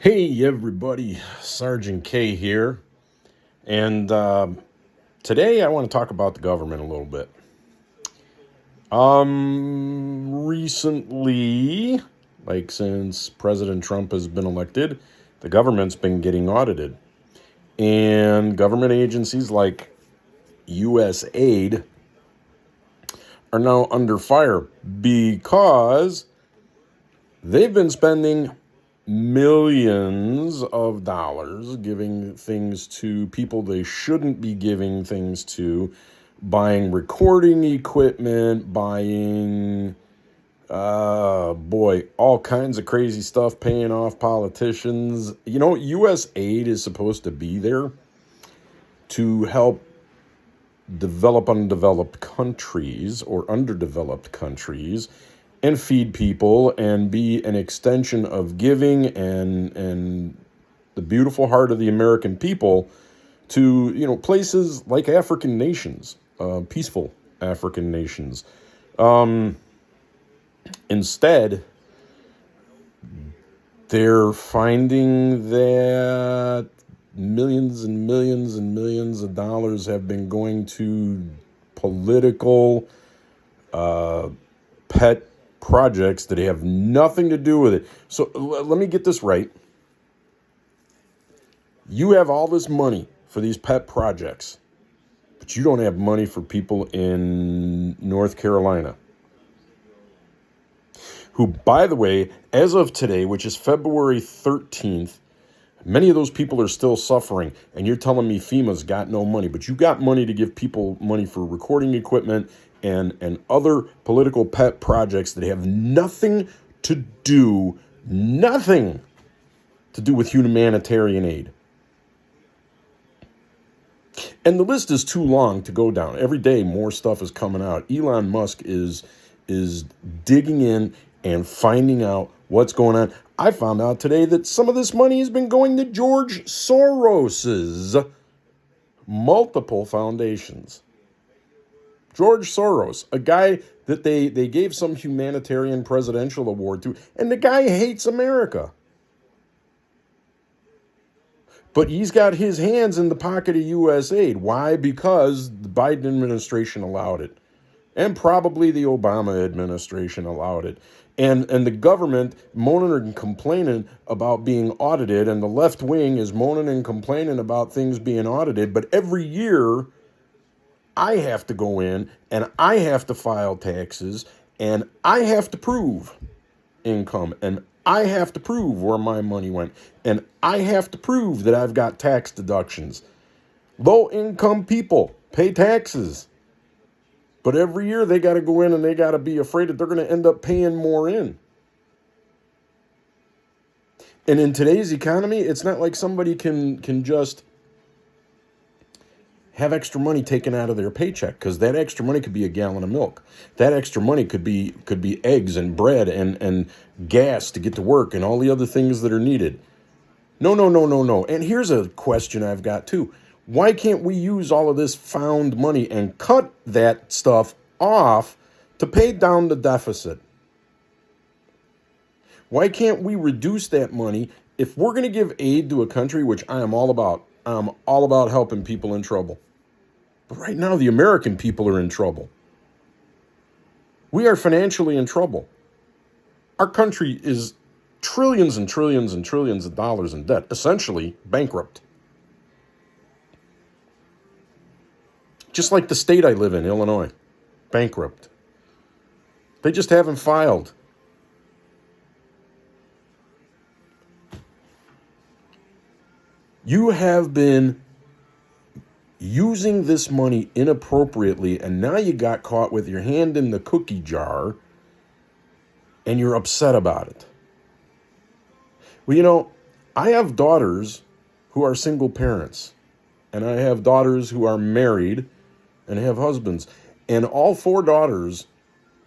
Hey everybody, Sgt K here, and today I want to talk about the government a little bit. Recently, like since President Trump has been elected, the government's been getting audited, and government agencies like USAID are now under fire because they've been spending millions of dollars giving things to people they shouldn't be giving things to, buying recording equipment, buying, all kinds of crazy stuff, paying off politicians. You know, U.S. aid is supposed to be there to help develop undeveloped countries or underdeveloped countries and feed people and be an extension of giving and the beautiful heart of the American people to, places like African nations, peaceful African nations. Instead, they're finding that millions and millions and millions of dollars have been going to political pet projects that have nothing to do with it. So let me get this right. You have all this money for these pet projects, but you don't have money for people in North Carolina, who, by the way, as of today, which is February 13th, many of those people are still suffering, and you're telling me FEMA's got no money, but you got money to give people money for recording equipment and other political pet projects that have nothing to do with humanitarian aid. And the list is too long to go down. Every day more stuff is coming out. Elon Musk is digging in and finding out what's going on. I found out today that some of this money has been going to George Soros's multiple foundations. George Soros, a guy that they gave some humanitarian presidential award to, and the guy hates America. But he's got his hands in the pocket of USAID. Why? Because the Biden administration allowed it. And probably the Obama administration allowed it. And the government moaning and complaining about being audited, and the left wing is moaning and complaining about things being audited. But every year, I have to go in, and I have to file taxes, and I have to prove income, and I have to prove where my money went, and I have to prove that I've got tax deductions. Low-income people pay taxes. But every year they got to go in and they got to be afraid that they're going to end up paying more in. And in today's economy, it's not like somebody can just have extra money taken out of their paycheck, because that extra money could be a gallon of milk. That extra money could be eggs and bread and gas to get to work and all the other things that are needed. No. And here's a question I've got too. Why can't we use all of this found money and cut that stuff off to pay down the deficit? Why can't we reduce that money if we're going to give aid to a country, which I am all about? I'm all about helping people in trouble. But right now, the American people are in trouble. We are financially in trouble. Our country is trillions and trillions and trillions of dollars in debt, essentially bankrupt. Just like the state I live in, Illinois, bankrupt. They just haven't filed. You have been using this money inappropriately, and now you got caught with your hand in the cookie jar, and you're upset about it. Well, I have daughters who are single parents, and I have daughters who are married and have husbands, and all four daughters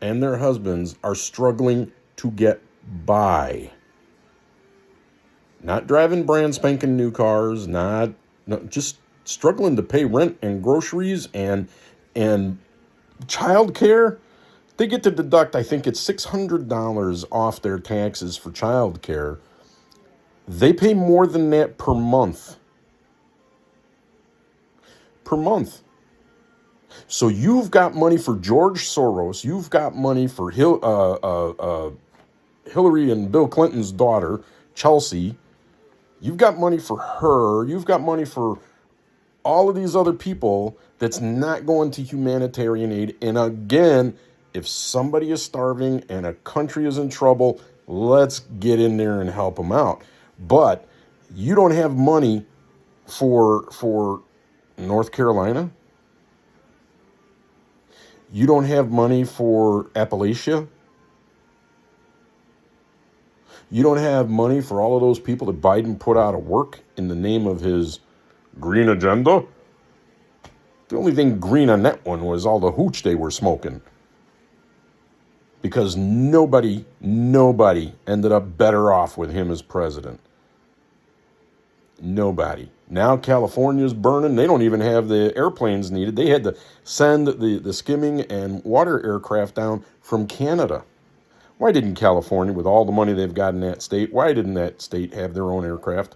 and their husbands are struggling to get by. Not driving brand spanking new cars, just struggling to pay rent and groceries and child care. They get to deduct, I think it's $600 off their taxes for child care. They pay more than that per month. Per month. So you've got money for George Soros. You've got money for Hillary and Bill Clinton's daughter, Chelsea. You've got money for her. You've got money for all of these other people that's not going to humanitarian aid. And again, if somebody is starving and a country is in trouble, let's get in there and help them out. But you don't have money for North Carolina. You don't have money for Appalachia. You don't have money for all of those people that Biden put out of work in the name of his green agenda. The only thing green on that one was all the hooch they were smoking. Because nobody ended up better off with him as president. Nobody. Now California's burning. They don't even have the airplanes needed. They had to send the skimming and water aircraft down from Canada. Why didn't California, with all the money they've got in that state, why didn't that state have their own aircraft?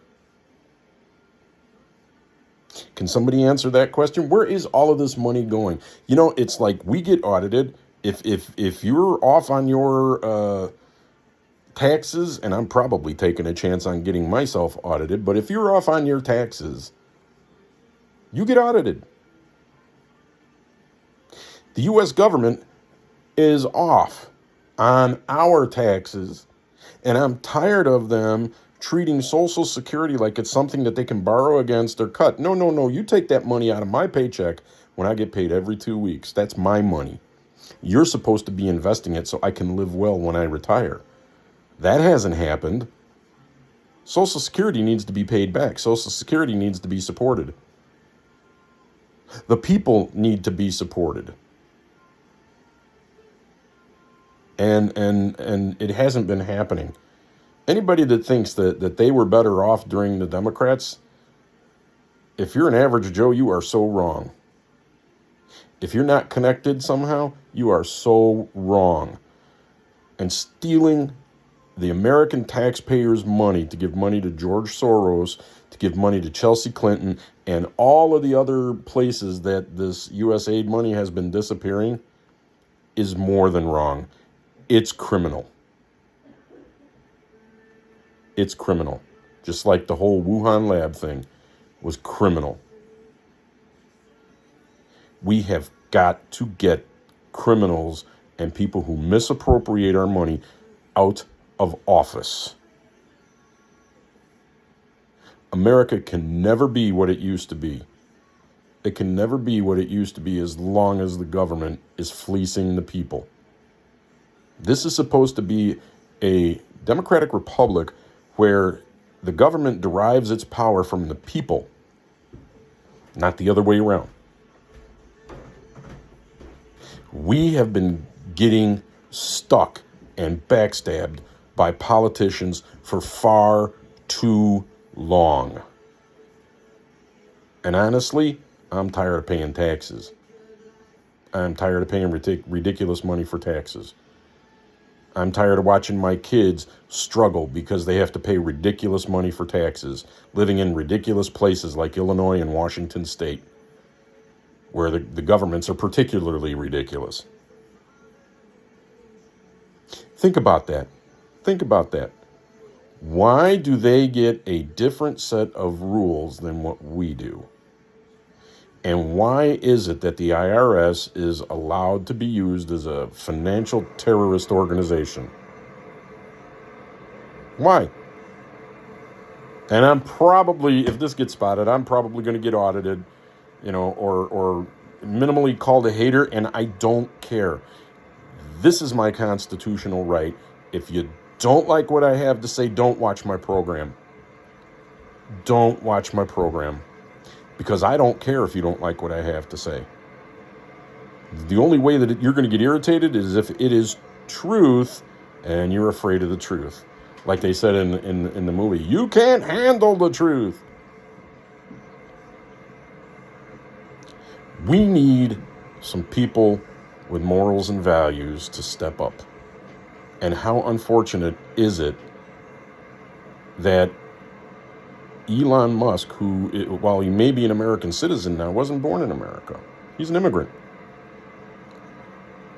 Can somebody answer that question? Where is all of this money going? You know, it's like we get audited. If you're off on your taxes, and I'm probably taking a chance on getting myself audited, but if you're off on your taxes, you get audited. The U.S. government is off on our taxes, and I'm tired of them treating Social Security like it's something that they can borrow against or cut. No. You take that money out of my paycheck when I get paid every 2 weeks. That's my money. You're supposed to be investing it so I can live well when I retire. That hasn't happened. Social Security needs to be paid back. Social Security needs to be supported. The people need to be supported. And it hasn't been happening. Anybody that thinks that they were better off during the Democrats, if you're an average Joe, you are so wrong. If you're not connected somehow, you are so wrong. And stealing the American taxpayers' money to give money to George Soros, to give money to Chelsea Clinton, and all of the other places that this USAID money has been disappearing is more than wrong. It's criminal. It's criminal. Just like the whole Wuhan lab thing was criminal. We have got to get criminals and people who misappropriate our money out of office. America can never be what it used to be. It can never be what it used to be as long as the government is fleecing the people. This is supposed to be a democratic republic where the government derives its power from the people, not the other way around. We have been getting stuck and backstabbed by politicians for far too long. And honestly, I'm tired of paying taxes. I'm tired of paying ridiculous money for taxes. I'm tired of watching my kids struggle because they have to pay ridiculous money for taxes, living in ridiculous places like Illinois and Washington State, where the governments are particularly ridiculous. Think about that. Think about that. Why do they get a different set of rules than what we do? And why is it that the IRS is allowed to be used as a financial terrorist organization? Why? And I'm probably, if this gets spotted, I'm probably going to get audited, or minimally called a hater, and I don't care. This is my constitutional right. If you don't like what I have to say, don't watch my program. Don't watch my program. Because I don't care if you don't like what I have to say. The only way that you're going to get irritated is if it is truth and you're afraid of the truth. Like they said in the movie, you can't handle the truth. We need some people with morals and values to step up. And how unfortunate is it that Elon Musk, who, while he may be an American citizen now, wasn't born in America. He's an immigrant.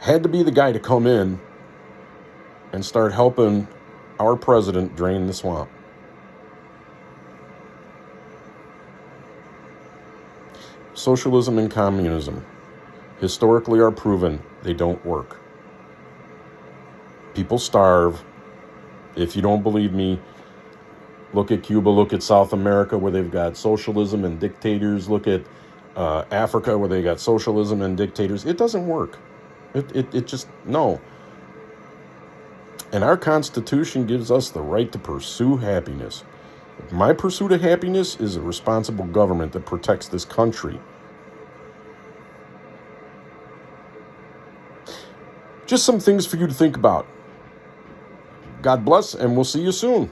Had to be the guy to come in and start helping our president drain the swamp. Socialism and communism historically are proven they don't work. People starve. If you don't believe me, look at Cuba, look at South America where they've got socialism and dictators. Look at Africa where they got socialism and dictators. It doesn't work. It just, no. And our Constitution gives us the right to pursue happiness. My pursuit of happiness is a responsible government that protects this country. Just some things for you to think about. God bless, and we'll see you soon.